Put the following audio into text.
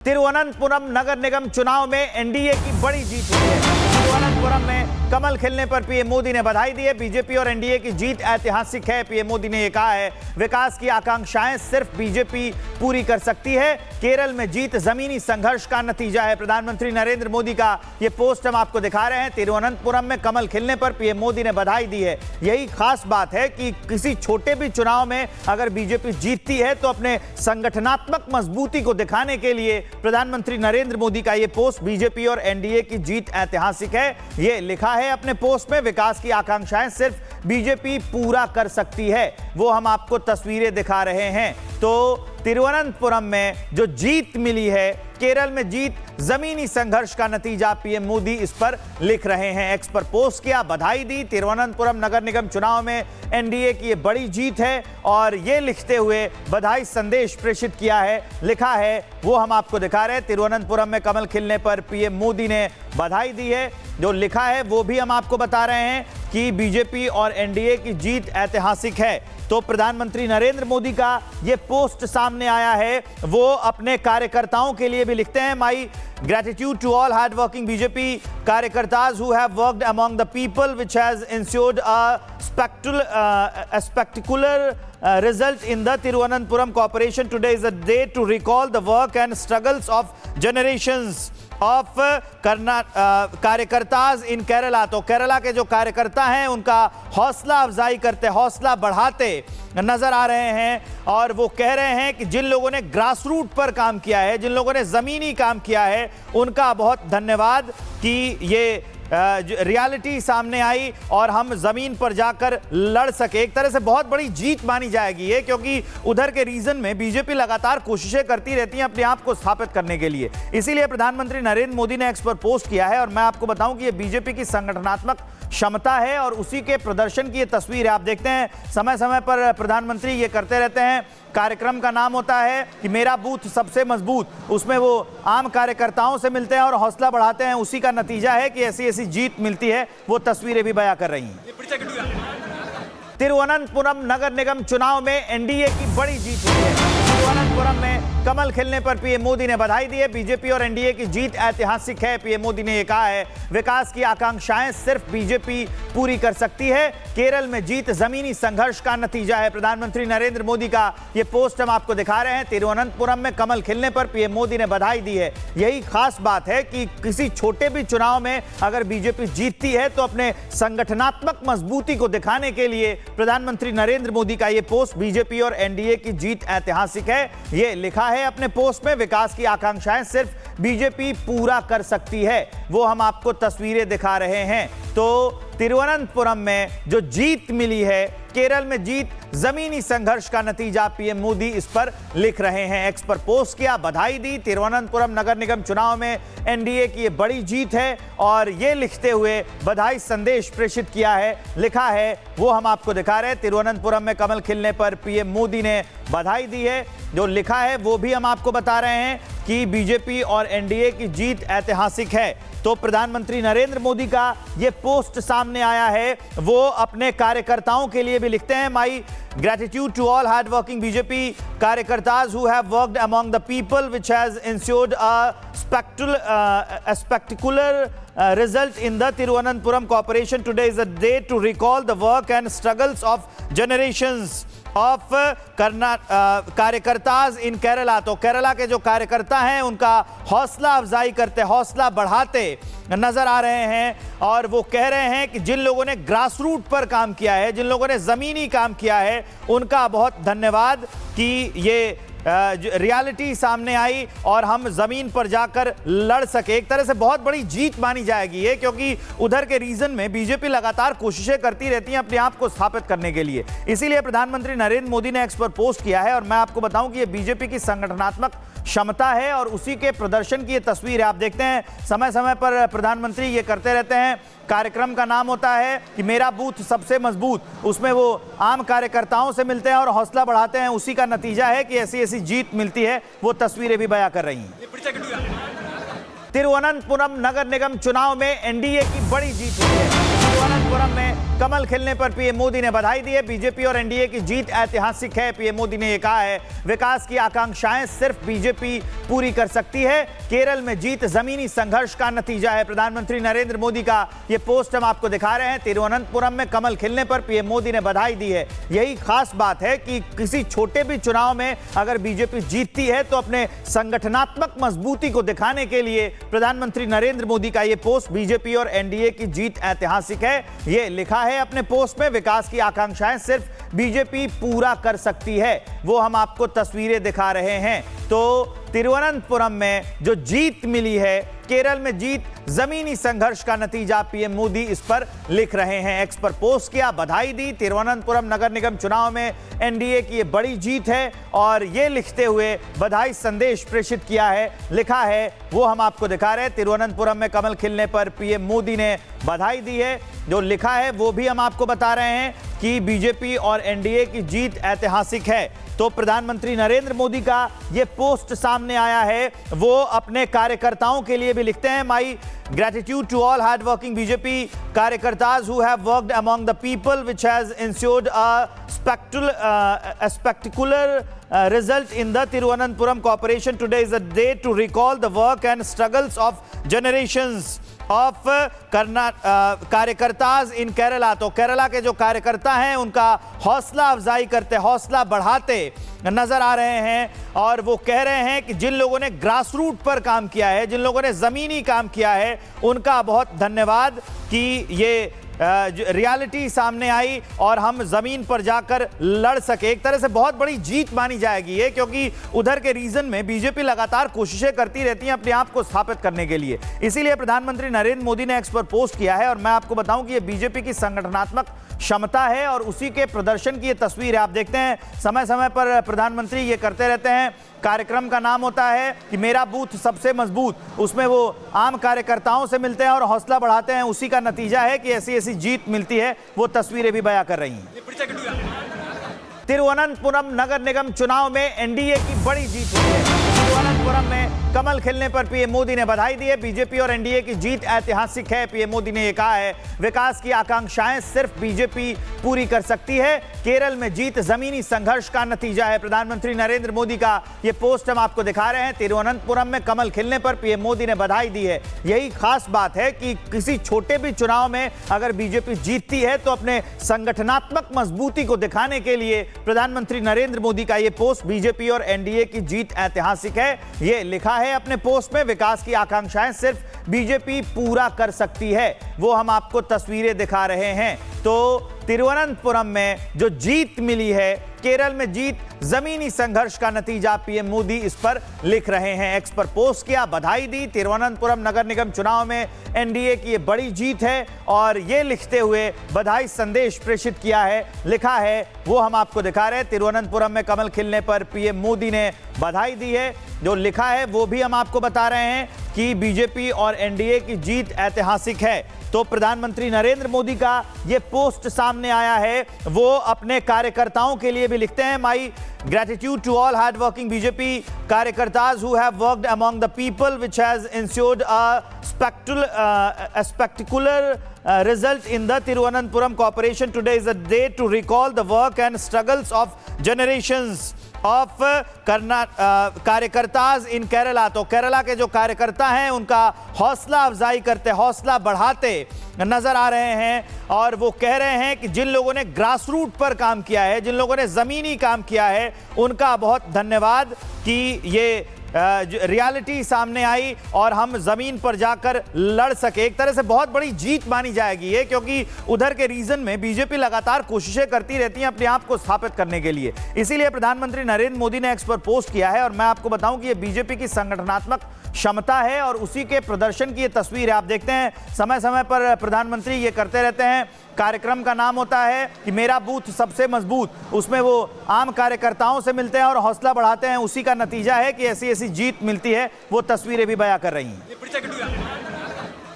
तिरुवनंतपुरम नगर निगम चुनाव में एनडीए की बड़ी जीत हुई है। तिरुवनंतपुरम में कमल खिलने पर पीएम मोदी ने बधाई दी है। बीजेपी और एनडीए की जीत ऐतिहासिक है। पीएम मोदी ने यह कहा है, विकास की आकांक्षाएं सिर्फ बीजेपी पूरी कर सकती है। केरल में जीत जमीनी संघर्ष का नतीजा है। प्रधानमंत्री नरेंद्र मोदी का यह पोस्ट हम आपको दिखा रहे हैं। तिरुवनंतपुरम में कमल खिलने पर पीएम मोदी ने बधाई दी है। यही खास बात है कि किसी छोटे भी चुनाव में अगर बीजेपी जीतती है तो अपने संगठनात्मक मजबूती को दिखाने के लिए प्रधानमंत्री नरेंद्र मोदी का यह पोस्ट, बीजेपी और एनडीए की जीत ऐतिहासिक है, यह लिखा है अपने पोस्ट में। विकास की आकांक्षाएं सिर्फ बीजेपी पूरा कर सकती है, वो हम आपको तस्वीरें दिखा रहे हैं। तो तिरुवनंतपुरम में जो जीत मिली है, केरल में जीत जमीनी संघर्ष का नतीजा, पीएम मोदी इस पर लिख रहे हैं। एक्स पर पोस्ट किया, बधाई दी। तिरुवनंतपुरम नगर निगम चुनाव में एनडीए की ये बड़ी जीत है और ये लिखते हुए बधाई संदेश प्रेषित किया है, लिखा है, वो हम आपको दिखा रहे हैं। तिरुवनंतपुरम में कमल खिलने पर पीएम मोदी ने बधाई दी है। जो लिखा है वो भी हम आपको बता रहे हैं कि बीजेपी और एनडीए की जीत ऐतिहासिक है। तो प्रधानमंत्री नरेंद्र मोदी का ये पोस्ट सामने आया है, वो अपने कार्यकर्ताओं के लिए भी लिखते हैं। माई gratitude to all hard-working BJP कार्यकर्ताज who have worked among the people, which has ensured a spectacular result in the Thiruvananthapuram Corporation. Today is a day to recall the work and struggles of generations of कार्यकर्ताज in Kerala. तो केरला के जो कार्यकर्ता हैं उनका हौसला अफजाई करते, हौसला बढ़ाते नजर आ रहे हैं और वो कह रहे हैं कि जिन लोगों ने ग्रास रूट पर काम किया है, जिन लोगों ने जमीनी काम किया है, उनका बहुत धन्यवाद कि ये रियलिटी सामने आई और हम जमीन पर जाकर लड़ सके। एक तरह से बहुत बड़ी जीत मानी जाएगी ये, क्योंकि उधर के रीजन में बीजेपी लगातार कोशिशें करती रहती है अपने आप को स्थापित करने के लिए। इसीलिए प्रधानमंत्री नरेंद्र मोदी ने एक्स पर पोस्ट किया है और मैं आपको बताऊं कि ये बीजेपी की संगठनात्मक क्षमता है और उसी के प्रदर्शन की ये तस्वीर है। आप देखते हैं समय समय पर प्रधानमंत्री ये करते रहते हैं। कार्यक्रम का नाम होता है कि मेरा बूथ सबसे मजबूत, उसमें वो आम कार्यकर्ताओं से मिलते हैं और हौसला बढ़ाते हैं। उसी का नतीजा है कि ऐसी ऐसी जीत मिलती है, वो तस्वीरें भी बयां कर रही हैं। तिरुवनंतपुरम नगर निगम चुनाव में एनडीए की बड़ी जीत हुई है। तिरुवनंतपुरम में कमल खिलने पर पीएम मोदी ने बधाई दी है। बीजेपी और एनडीए की जीत ऐतिहासिक है। पीएम मोदी ने यह कहा है, विकास की आकांक्षाएं सिर्फ बीजेपी पूरी कर सकती है। केरल में जीत जमीनी संघर्ष का नतीजा है। प्रधानमंत्री नरेंद्र मोदी का यह पोस्ट हम आपको दिखा रहे हैं। तिरुवनंतपुरम में कमल खिलने पर पीएम मोदी ने बधाई दी है। यही खास बात है कि किसी छोटे भी चुनाव में अगर बीजेपी जीतती है तो अपने संगठनात्मक मजबूती को दिखाने के लिए प्रधानमंत्री नरेंद्र मोदी का यह पोस्ट, बीजेपी और एनडीए की जीत ऐतिहासिक है, यह लिखा है अपने पोस्ट में। विकास की आकांक्षाएं सिर्फ बीजेपी पूरा कर सकती है, वो हम आपको तस्वीरें दिखा रहे हैं। तो तिरुवनंतपुरम में जो जीत मिली है, केरल में जीत जमीनी संघर्ष का नतीजा, पीएम मोदी इस पर लिख रहे हैं। एक्स पर पोस्ट किया, बधाई दी। तिरुवनंतपुरम नगर निगम चुनाव में एनडीए की यह बड़ी जीत है और ये लिखते हुए बधाई संदेश प्रेषित किया है, लिखा है, वो हम आपको दिखा रहे हैं। तिरुवनंतपुरम में कमल खिलने पर पीएम मोदी ने बधाई दी है। जो लिखा है वो भी हम आपको बता रहे हैं कि बीजेपी और एनडीए की जीत ऐतिहासिक है। तो प्रधानमंत्री नरेंद्र मोदी का यह पोस्ट सामने आया है, वो अपने कार्यकर्ताओं के लिए भी लिखते हैं। माई gratitude to all hard-working BJP कार्यकर्ताज who have worked among the people, which has ensured a spectacular result in the Thiruvananthapuram Corporation. Today is a day to recall the work and struggles of generations of कार्यकर्ताज in Kerala. तो केरला के जो कार्यकर्ता हैं उनका हौसला अफजाई करते, हौसला बढ़ाते नजर आ रहे हैं और वो कह रहे हैं कि जिन लोगों ने ग्रास रूट पर काम किया है, जिन लोगों ने जमीनी काम किया है, उनका बहुत धन्यवाद कि ये रियलिटी सामने आई और हम जमीन पर जाकर लड़ सके। एक तरह से बहुत बड़ी जीत मानी जाएगी ये, क्योंकि उधर के रीजन में बीजेपी लगातार कोशिशें करती रहती है अपने आप को स्थापित करने के लिए। इसीलिए प्रधानमंत्री नरेंद्र मोदी ने एक्स पर पोस्ट किया है और मैं आपको बताऊं कि ये बीजेपी की संगठनात्मक क्षमता है और उसी के प्रदर्शन की ये तस्वीर है। आप देखते हैं समय समय पर प्रधानमंत्री ये करते रहते हैं। कार्यक्रम का नाम होता है कि मेरा बूथ सबसे मजबूत, उसमें वो आम कार्यकर्ताओं से मिलते हैं और हौसला बढ़ाते हैं। उसी का नतीजा है कि ऐसी ऐसी जीत मिलती है, वो तस्वीरें भी बयां कर रही हैं। तिरुवनंतपुरम नगर निगम चुनाव में एनडीए की बड़ी जीत हुई है। तिरुवनंतपुरम में कमल खिलने पर पीएम मोदी ने बधाई दी है। बीजेपी और एनडीए की जीत ऐतिहासिक है। पीएम मोदी ने यह कहा है, विकास की आकांक्षाएं सिर्फ बीजेपी पूरी कर सकती है। केरल में जीत जमीनी संघर्ष का नतीजा है। प्रधानमंत्री नरेंद्र मोदी का यह पोस्ट हम आपको दिखा रहे हैं। तिरुवनंतपुरम में कमल खिलने पर पीएम मोदी ने बधाई दी है। यही खास बात है कि किसी छोटे भी चुनाव में अगर बीजेपी जीतती है तो अपने संगठनात्मक मजबूती को दिखाने के लिए प्रधानमंत्री नरेंद्र मोदी का यह पोस्ट, बीजेपी और एनडीए की जीत ऐतिहासिक है, यह लिखा है अपने पोस्ट में। विकास की आकांक्षाएं सिर्फ बीजेपी पूरा कर सकती है, वो हम आपको तस्वीरें दिखा रहे हैं। तो तिरुवनंतपुरम में जो जीत मिली है, केरल में जीत जमीनी संघर्ष का नतीजा, पीएम मोदी इस पर लिख रहे हैं। एक्स पर पोस्ट किया, बधाई दी। तिरुवनंतपुरम नगर निगम चुनाव में एनडीए की ये बड़ी जीत है और ये लिखते हुए बधाई संदेश प्रेषित किया है, लिखा है, वो हम आपको दिखा रहे हैं। तिरुवनंतपुरम में कमल खिलने पर पीएम मोदी ने बधाई दी है। जो लिखा है वो भी हम आपको बता रहे हैं कि बीजेपी और एनडीए की जीत ऐतिहासिक है। तो प्रधानमंत्री नरेंद्र मोदी का ये पोस्ट सामने आया है, वो अपने कार्यकर्ताओं के लिए भी लिखते हैं। माई gratitude to all hard-working BJP कार्यकर्ताज who have worked among the people, which has ensured a spectacular result in the Thiruvananthapuram Corporation. Today is a day to recall the work and struggles of generations of कार्यकर्ताज in Kerala. तो केरला के जो कार्यकर्ता हैं उनका हौसला अफजाई करते, हौसला बढ़ाते नजर आ रहे हैं और वो कह रहे हैं कि जिन लोगों ने ग्रास रूट पर काम किया है, जिन लोगों ने जमीनी काम किया है, उनका बहुत धन्यवाद कि ये रियलिटी सामने आई और हम जमीन पर जाकर लड़ सके। एक तरह से बहुत बड़ी जीत मानी जाएगी ये, क्योंकि उधर के रीजन में बीजेपी लगातार कोशिशें करती रहती है अपने आप को स्थापित करने के लिए। इसीलिए प्रधानमंत्री नरेंद्र मोदी ने एक्स पर पोस्ट किया है और मैं आपको बताऊं कि ये बीजेपी की संगठनात्मक क्षमता है और उसी के प्रदर्शन की ये तस्वीर है। आप देखते हैं समय समय पर प्रधानमंत्री ये करते रहते हैं। कार्यक्रम का नाम होता है कि मेरा बूथ सबसे मजबूत, उसमें वो आम कार्यकर्ताओं से मिलते हैं और हौसला बढ़ाते हैं। उसी का नतीजा है कि ऐसी ऐसी जीत मिलती है, वो तस्वीरें भी बयां कर रही हैं। तिरुवनंतपुरम नगर निगम चुनाव में एनडीए की बड़ी जीत हुई है। तिरुवनंतपुरम में कमल खिलने पर पीएम मोदी ने बधाई दी है। बीजेपी और एनडीए की जीत ऐतिहासिक है। पीएम मोदी ने यह कहा है, विकास की आकांक्षाएं सिर्फ बीजेपी पूरी कर सकती है। केरल में जीत जमीनी संघर्ष का नतीजा है। प्रधानमंत्री नरेंद्र मोदी का यह पोस्ट हम आपको दिखा रहे हैं। तिरुवनंतपुरम में कमल खिलने पर पीएम मोदी ने बधाई दी है। यही खास बात है कि किसी छोटे भी चुनाव में अगर बीजेपी जीतती है तो अपने संगठनात्मक मजबूती को दिखाने के लिए प्रधानमंत्री नरेंद्र मोदी का यह पोस्ट, बीजेपी और एनडीए की जीत ऐतिहासिक है, यह लिखा है अपने पोस्ट में। विकास की आकांक्षाएं सिर्फ बीजेपी पूरा कर सकती है, वो हम आपको तस्वीरें दिखा रहे हैं। तो तिरुवनंतपुरम में जो जीत मिली है, केरल में जीत जमीनी संघर्ष का नतीजा, पीएम मोदी इस पर लिख रहे हैं। एक्स पर पोस्ट किया, बधाई दी। तिरुवनंतपुरम नगर निगम चुनाव में एनडीए की ये बड़ी जीत है और ये लिखते हुए बधाई संदेश प्रेषित किया है, लिखा है, वो हम आपको दिखा रहे हैं। तिरुवनंतपुरम में कमल खिलने पर पीएम मोदी ने बधाई दी है। जो लिखा है वो भी हम आपको बता रहे हैं कि बीजेपी और एनडीए की जीत ऐतिहासिक है। तो प्रधानमंत्री नरेंद्र मोदी का ये पोस्ट सामने आया है, वो अपने कार्यकर्ताओं के लिए भी लिखते हैं। माई gratitude to all hard-working BJP कार्यकर्ताज who have worked among the people, which has ensured a spectacular result in the Thiruvananthapuram Corporation. Today is a day to recall the work and struggles of generations of कार्यकर्ताज in Kerala. तो केरला के जो कार्यकर्ता हैं उनका हौसला अफजाई करते, हौसला बढ़ाते नजर आ रहे हैं और वो कह रहे हैं कि जिन लोगों ने ग्रास रूट पर काम किया है, जिन लोगों ने जमीनी काम किया है, उनका बहुत धन्यवाद कि ये रियलिटी सामने आई और हम जमीन पर जाकर लड़ सके। एक तरह से बहुत बड़ी जीत मानी जाएगी ये, क्योंकि उधर के रीजन में बीजेपी लगातार कोशिशें करती रहती है अपने आप को स्थापित करने के लिए। इसीलिए प्रधानमंत्री नरेंद्र मोदी ने एक्स पर पोस्ट किया है और मैं आपको बताऊं कि ये बीजेपी की संगठनात्मक क्षमता है और उसी के प्रदर्शन की ये तस्वीर है। आप देखते हैं समय समय पर प्रधानमंत्री ये करते रहते हैं। कार्यक्रम का नाम होता है कि मेरा बूथ सबसे मजबूत, उसमें वो आम कार्यकर्ताओं से मिलते हैं और हौसला बढ़ाते हैं। उसी का नतीजा है कि ऐसी ऐसी जीत मिलती है, वो तस्वीरें भी बयां कर रही हैं।